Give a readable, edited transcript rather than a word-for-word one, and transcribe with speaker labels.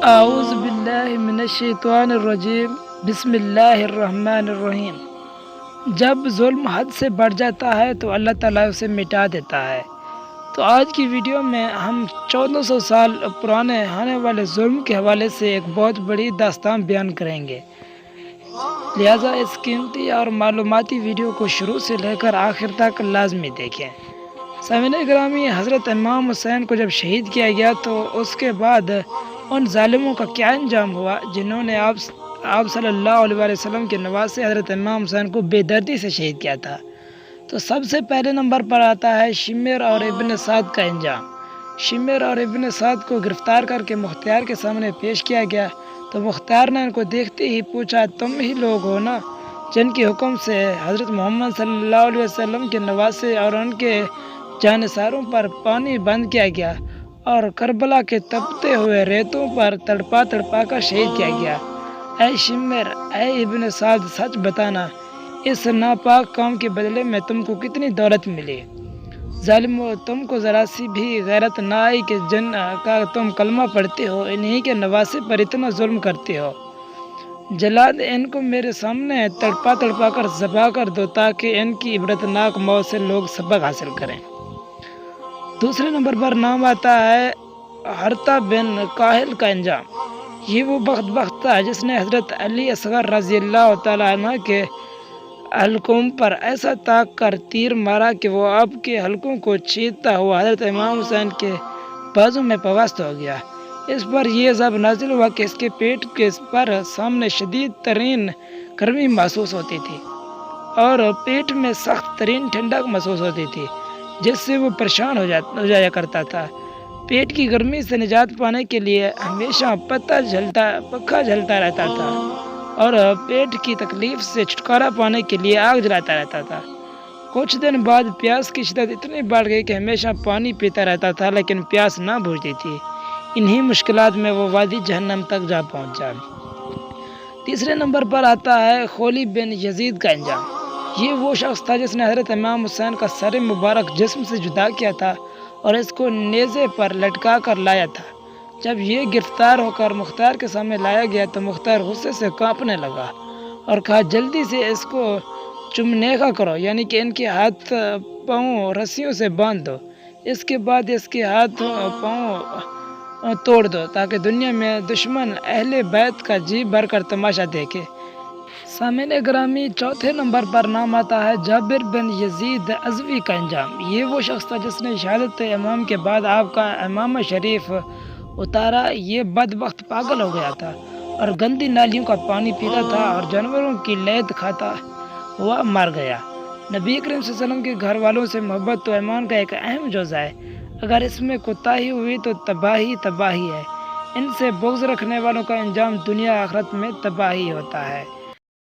Speaker 1: اعوذ باللہ من الشیطان الرجیم، بسم اللہ الرحمن الرحیم۔ جب ظلم حد سے بڑھ جاتا ہے تو اللہ تعالیٰ اسے مٹا دیتا ہے۔ تو آج کی ویڈیو میں ہم 1400 سال پرانے ہونے والے ظلم کے حوالے سے ایک بہت بڑی داستان بیان کریں گے، لہٰذا اس قیمتی اور معلوماتی ویڈیو کو شروع سے لے کر آخر تک لازمی دیکھیں۔ سامعین گرامی، حضرت امام حسین کو جب شہید کیا گیا تو اس کے بعد ان ظالموں کا کیا انجام ہوا جنہوں نے آپ صلی اللہ علیہ وسلم کے نواسے حضرت امام حسین کو بے دردی سے شہید کیا تھا۔ تو سب سے پہلے نمبر پر آتا ہے شمر اور ابن سعد کا انجام۔ شمر اور ابن سعد کو گرفتار کر کے مختار کے سامنے پیش کیا گیا تو مختار نے ان کو دیکھتے ہی پوچھا، تم ہی لوگ ہو نا جن کے حکم سے حضرت محمد صلی اللہ علیہ وسلم کے نواسے اور ان کے جانثاروں پر پانی بند کیا گیا اور کربلا کے تپتے ہوئے ریتوں پر تڑپا کر شہید کیا گیا؟ اے شمر، اے ابن سعد، سچ بتانا، اس ناپاک کام کے بدلے میں تم کو کتنی دولت ملی؟ ظالمو، تم کو ذرا سی بھی غیرت نہ آئی کہ جن کا تم کلمہ پڑھتے ہو انہی کے نواسے پر اتنا ظلم کرتے ہو؟ جلاد، ان کو میرے سامنے تڑپا کر ذبح کر دو تاکہ ان کی عبرتناک موت سے لوگ سبق حاصل کریں۔ دوسرے نمبر پر نام آتا ہے حرطہ بن کاہل کا انجام۔ یہ وہ بخت تھا جس نے حضرت علی اصغر رضی اللہ تعالیٰ عنہ کے حلقوں پر ایسا طاق کر تیر مارا کہ وہ آپ کے حلقوں کو چھیدتا ہوا حضرت امام حسین کے بازو میں پیوست ہو گیا۔ اس پر یہ عذاب نازل ہوا کہ اس کے پیٹ کے پر سامنے شدید ترین گرمی محسوس ہوتی تھی اور پیٹ میں سخت ترین ٹھنڈک محسوس ہوتی تھی، جس سے وہ پریشان ہو جایا کرتا تھا۔ پیٹ کی گرمی سے نجات پانے کے لیے ہمیشہ پکھا جھلتا رہتا تھا اور پیٹ کی تکلیف سے چھٹکارا پانے کے لیے آگ جلاتا رہتا تھا۔ کچھ دن بعد پیاس کی شدت اتنی بڑھ گئی کہ ہمیشہ پانی پیتا رہتا تھا لیکن پیاس نہ بجھتی تھی۔ انہی مشکلات میں وہ وادی جہنم تک جا پہنچا۔ تیسرے نمبر پر آتا ہے خولی بن یزید کا انجام۔ یہ وہ شخص تھا جس نے حضرت امام حسین کا سر مبارک جسم سے جدا کیا تھا اور اس کو نیزے پر لٹکا کر لایا تھا۔ جب یہ گرفتار ہو کر مختار کے سامنے لایا گیا تو مختار غصے سے کانپنے لگا اور کہا، جلدی سے اس کو چمنیخا کرو، یعنی کہ ان کے ہاتھ پاؤں رسیوں سے باندھ دو، اس کے بعد اس کے ہاتھ پاؤں توڑ دو تاکہ دنیا میں دشمن اہل بیت کا جی بھر کر تماشا دیکھے۔ سامعین گرامی، چوتھے نمبر پر نام آتا ہے جابر بن یزید ازوی کا انجام۔ یہ وہ شخص تھا جس نے شہادت امام کے بعد آپ کا امامہ شریف اتارا۔ یہ بدبخت پاگل ہو گیا تھا اور گندی نالیوں کا پانی پیتا تھا اور جانوروں کی لید کھاتا ہوا مر گیا۔ نبی کریم صلی اللہ علیہ وسلم کے گھر والوں سے محبت تو ایمان کا ایک اہم جزء ہے، اگر اس میں کوتاہی ہوئی تو تباہی ہے۔ ان سے بغض رکھنے والوں کا انجام دنیا آخرت میں تباہی ہوتا ہے۔